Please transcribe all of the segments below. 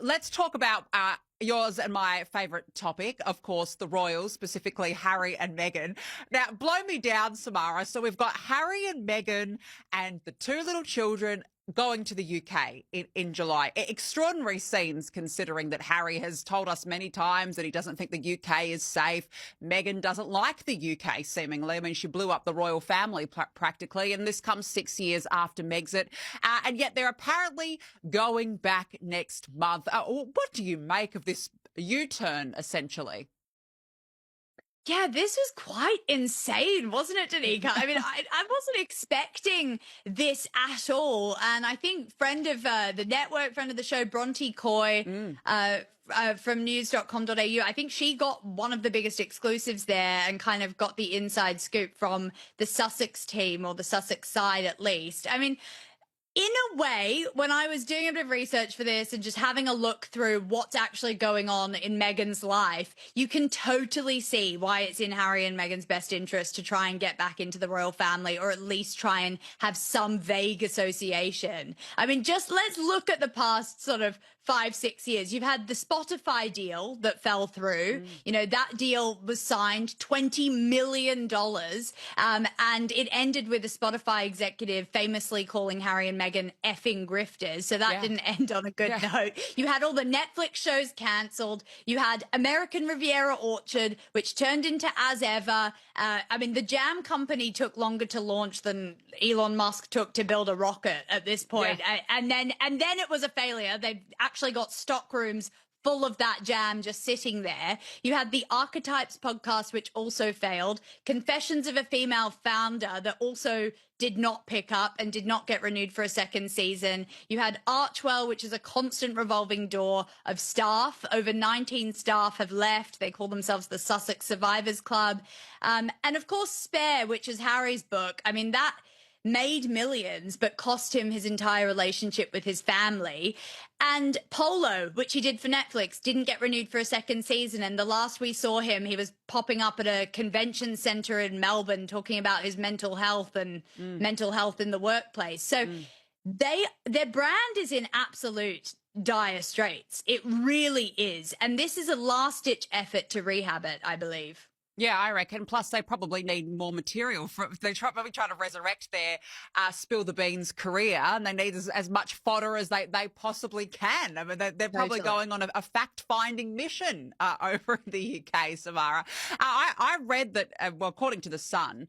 Let's talk about yours and my favourite topic, of course, the royals, specifically Harry and Meghan. Now, blow me down, Samara. So we've got Harry and Meghan and the two little children going to the UK in July. Extraordinary scenes, considering that Harry has told us many times that he doesn't think the UK is safe. Meghan doesn't like the UK, seemingly. I mean, she blew up the royal family practically, and this comes 6 years after Megxit. And yet they're apparently going back next month. What do you make of this U-turn, essentially? Yeah, this was quite insane, wasn't it, Danica? I mean, I wasn't expecting this at all. And I think friend of the network, friend of the show, Bronte Coy, from news.com.au, I think she got one of the biggest exclusives there and kind of got the inside scoop from the Sussex team, or the Sussex side at least. I mean, in a way, when I was doing a bit of research for this and just having a look through what's actually going on in Meghan's life, you can totally see why it's in Harry and Meghan's best interest to try and get back into the royal family, or at least try and have some vague association. I mean, just let's look at the past sort of 5-6 years. You've had the Spotify deal that fell through. You know, that deal was signed $20 million. And it ended with a Spotify executive famously calling Harry and Meghan effing grifters. So that didn't end on a good note. You had all the Netflix shows cancelled. You had American Riviera Orchard, which turned into As Ever. I mean, the Jam Company took longer to launch than Elon Musk took to build a rocket at this point. And then it was a failure. They actually got stock rooms full of that jam just sitting there. You had the Archetypes podcast, which also failed. Confessions of a Female Founder, that also did not pick up and did not get renewed for a second season. You had Archwell, which is a constant revolving door of staff. Over 19 staff have left. They call themselves the Sussex Survivors Club. And of course, Spare, which is Harry's book. I mean, that made millions, but cost him his entire relationship with his family. And Polo, which he did for Netflix, didn't get renewed for a second season. And the last we saw him, he was popping up at a convention centre in Melbourne talking about his mental health and mental health in the workplace. So their brand is in absolute dire straits. It really is. And this is a last-ditch effort to rehab it, I believe. Yeah, I reckon. Plus, they probably need more material. They're probably trying to resurrect their Spill the Beans career, and they need as much fodder as they possibly can. I mean, they're probably going on a fact-finding mission over in the UK, Samara. I read that, well, according to The Sun,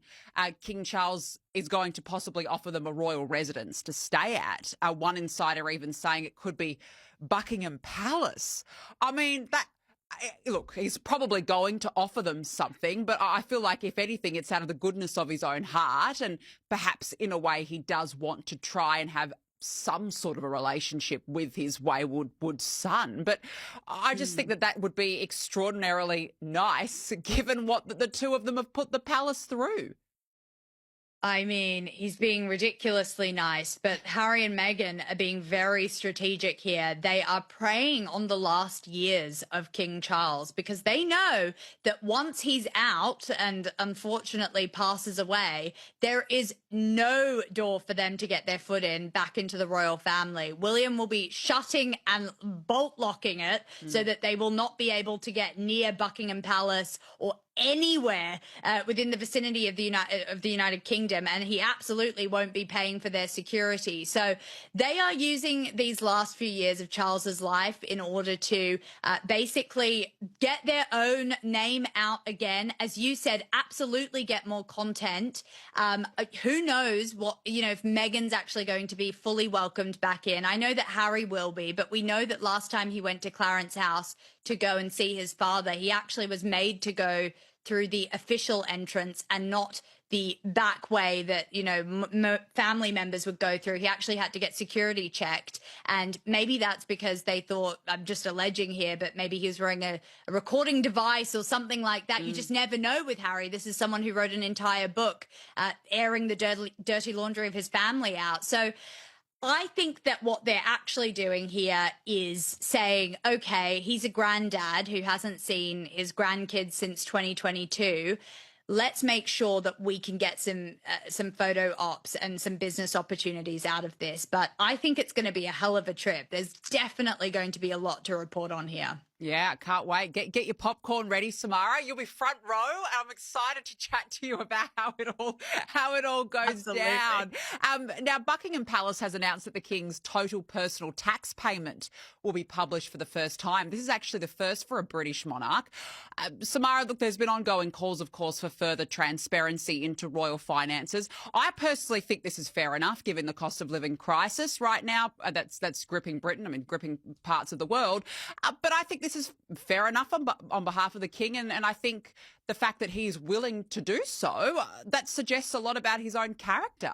King Charles is going to possibly offer them a royal residence to stay at. One insider even saying it could be Buckingham Palace. I mean, look, he's probably going to offer them something, but I feel like, if anything, it's out of the goodness of his own heart, and perhaps in a way he does want to try and have some sort of a relationship with his wayward son. But I just think that would be extraordinarily nice, given what the two of them have put the palace through. I mean, he's being ridiculously nice, but Harry and Meghan are being very strategic here. They are preying on the last years of King Charles, because they know that once he's out and unfortunately passes away, there is no door for them to get their foot in back into the royal family. William will be shutting and bolt locking it so that they will not be able to get near Buckingham Palace or anywhere within the vicinity of the United Kingdom, and he absolutely won't be paying for their security. So they are using these last few years of Charles's life in order to basically get their own name out again. As you said, absolutely get more content. Who knows what, if Meghan's actually going to be fully welcomed back in. I know that Harry will be, but we know that last time he went to Clarence House to go and see his father, he actually was made to go through the official entrance and not the back way that, family members would go through. He actually had to get security checked. And maybe that's because they thought, I'm just alleging here, but maybe he was wearing a recording device or something like that. You just never know with Harry. This is someone who wrote an entire book airing the dirty laundry of his family out. So I think that what they're actually doing here is saying, okay, he's a granddad who hasn't seen his grandkids since 2022. let's make sure that we can get some photo ops and some business opportunities out of this. But I think it's going to be a hell of a trip. There's definitely going to be a lot to report on here. Yeah, can't wait. Get your popcorn ready, Samara. You'll be front row. I'm excited to chat to you about how it all goes Absolutely. down. Now, Buckingham Palace has announced that the King's total personal tax payment will be published for the first time. This is actually the first for a British monarch. Samara, look, there's been ongoing calls, of course, for further transparency into royal finances. I personally think this is fair enough, given the cost of living crisis right now that's gripping Britain. I mean, gripping parts of the world. But I think this is fair enough on behalf of the King. And I think the fact that he's willing to do so, that suggests a lot about his own character.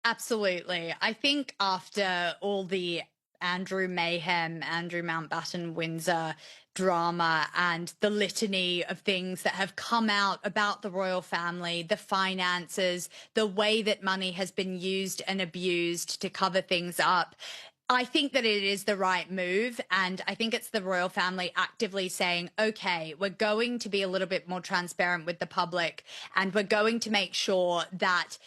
Absolutely. I think after all the Andrew Mayhem, Andrew Mountbatten Windsor drama and the litany of things that have come out about the royal family, the finances, the way that money has been used and abused to cover things up, I think that it is the right move. And I think it's the royal family actively saying, okay, we're going to be a little bit more transparent with the public, and we're going to make sure that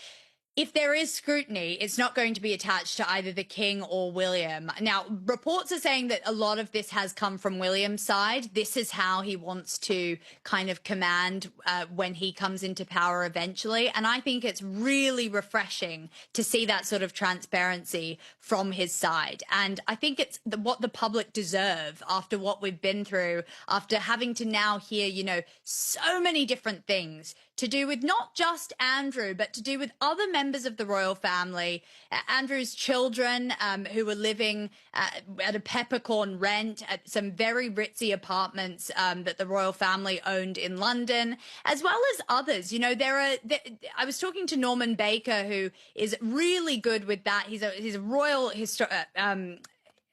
if there is scrutiny, it's not going to be attached to either the King or William. Now, reports are saying that a lot of this has come from William's side. This is how he wants to kind of command when he comes into power eventually. And I think it's really refreshing to see that sort of transparency from his side. And I think it's what the public deserve after what we've been through, after having to now hear, you know, so many different things to do with not just Andrew, but to do with other members of the royal family, Andrew's children who were living at a peppercorn rent at some very ritzy apartments that the royal family owned in London, as well as others. You know, I was talking to Norman Baker, who is really good with that. He's a royal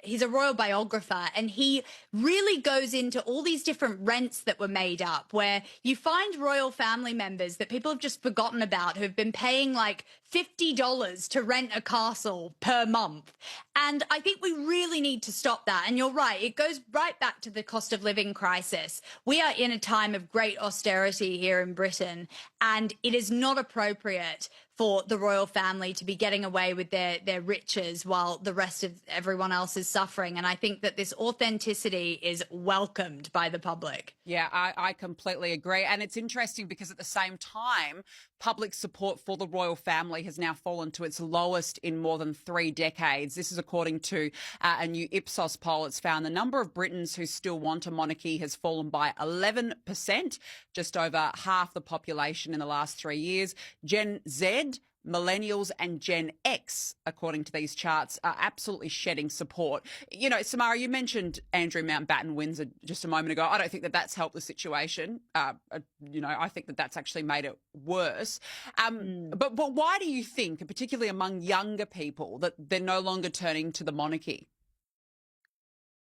he's a royal biographer, and he really goes into all these different rents that were made up, where you find royal family members that people have just forgotten about who have been paying like $50 to rent a castle per month. And I think we really need to stop that. And you're right, it goes right back to the cost of living crisis. We are in a time of great austerity here in Britain, and it is not appropriate for the royal family to be getting away with their riches while the rest of everyone else is suffering. And I think that this authenticity is welcomed by the public. Yeah, I completely agree. And it's interesting because at the same time, public support for the royal family has now fallen to its lowest in more than 3 decades. This is according to a new Ipsos poll. It's found the number of Britons who still want a monarchy has fallen by 11%, just over half the population in the last 3 years. Gen Z, Millennials and Gen X, according to these charts, are absolutely shedding support. You know, Samara, you mentioned Andrew Mountbatten Windsor just a moment ago. I don't think that that's helped the situation. You know, I think that that's actually made it worse. But why do you think, particularly among younger people, that they're no longer turning to the monarchy?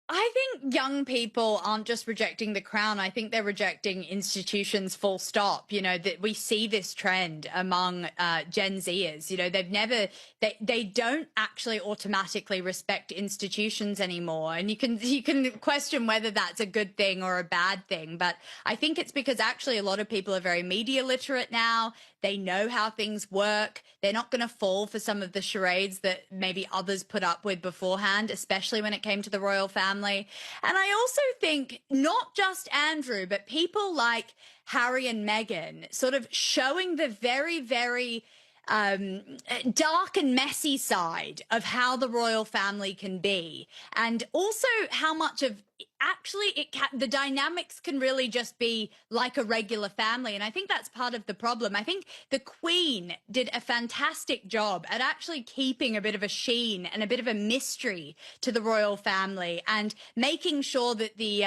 I think young people aren't just rejecting the crown. I think they're rejecting institutions full stop. You know, that we see this trend among Gen Zers. You know, they don't actually automatically respect institutions anymore. And you can question whether that's a good thing or a bad thing. But I think it's because actually a lot of people are very media literate now. They know how things work. They're not going to fall for some of the charades that maybe others put up with beforehand, especially when it came to the royal family. And I also think not just Andrew, but people like Harry and Meghan sort of showing the very, very dark and messy side of how the royal family can be, and also how much of actually the dynamics can really just be like a regular family. And I think that's part of the problem. I think the Queen did a fantastic job at actually keeping a bit of a sheen and a bit of a mystery to the royal family, and making sure that the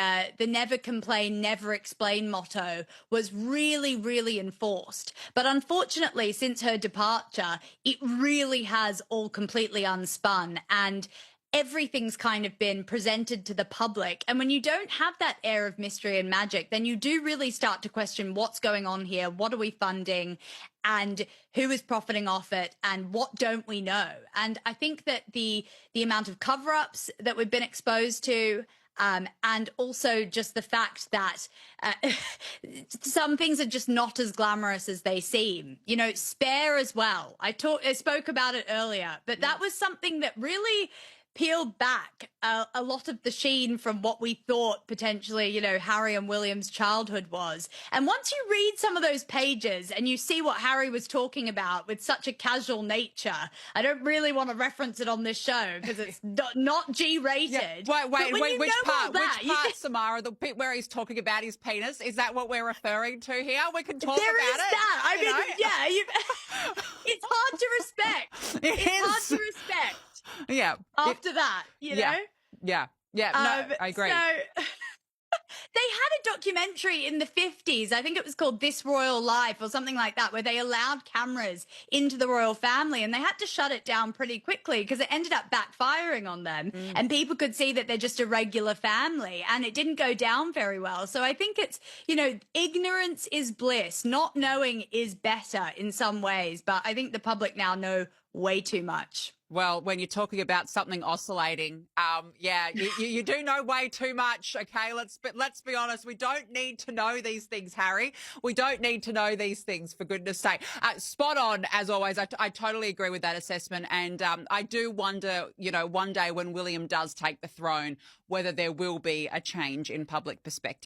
never complain, never explain motto was really, really enforced. But unfortunately, since her departure, it really has all completely unspun, and everything's kind of been presented to the public. And when you don't have that air of mystery and magic, then you do really start to question what's going on here, what are we funding, and who is profiting off it, and what don't we know. And I think that the amount of cover-ups that we've been exposed to, And also just the fact that some things are just not as glamorous as they seem. You know, Spare as well. I spoke about it earlier, but that was something that really peeled back a lot of the sheen from what we thought potentially, you know, Harry and William's childhood was. And once you read some of those pages and you see what Harry was talking about with such a casual nature, I don't really want to reference it on this show because it's not G-rated. Yeah. Wait, which part, Samara, the bit where he's talking about his penis, is that what we're referring to here? We can talk about it. There is that. I mean, yeah, it's hard to respect. It's hard to respect. Yeah. After that, you know? Yeah. No, I agree. So they had a documentary in the 50s. I think it was called This Royal Life or something like that, where they allowed cameras into the royal family and they had to shut it down pretty quickly because it ended up backfiring on them. And people could see that they're just a regular family and it didn't go down very well. So I think it's, you know, ignorance is bliss. Not knowing is better in some ways. But I think the public now know way too much. Well, when you're talking about something oscillating, you do know way too much. Okay, let's be honest. We don't need to know these things, Harry. We don't need to know these things, for goodness sake. Spot on, as always. I totally agree with that assessment. And I do wonder, you know, one day when William does take the throne, whether there will be a change in public perspective.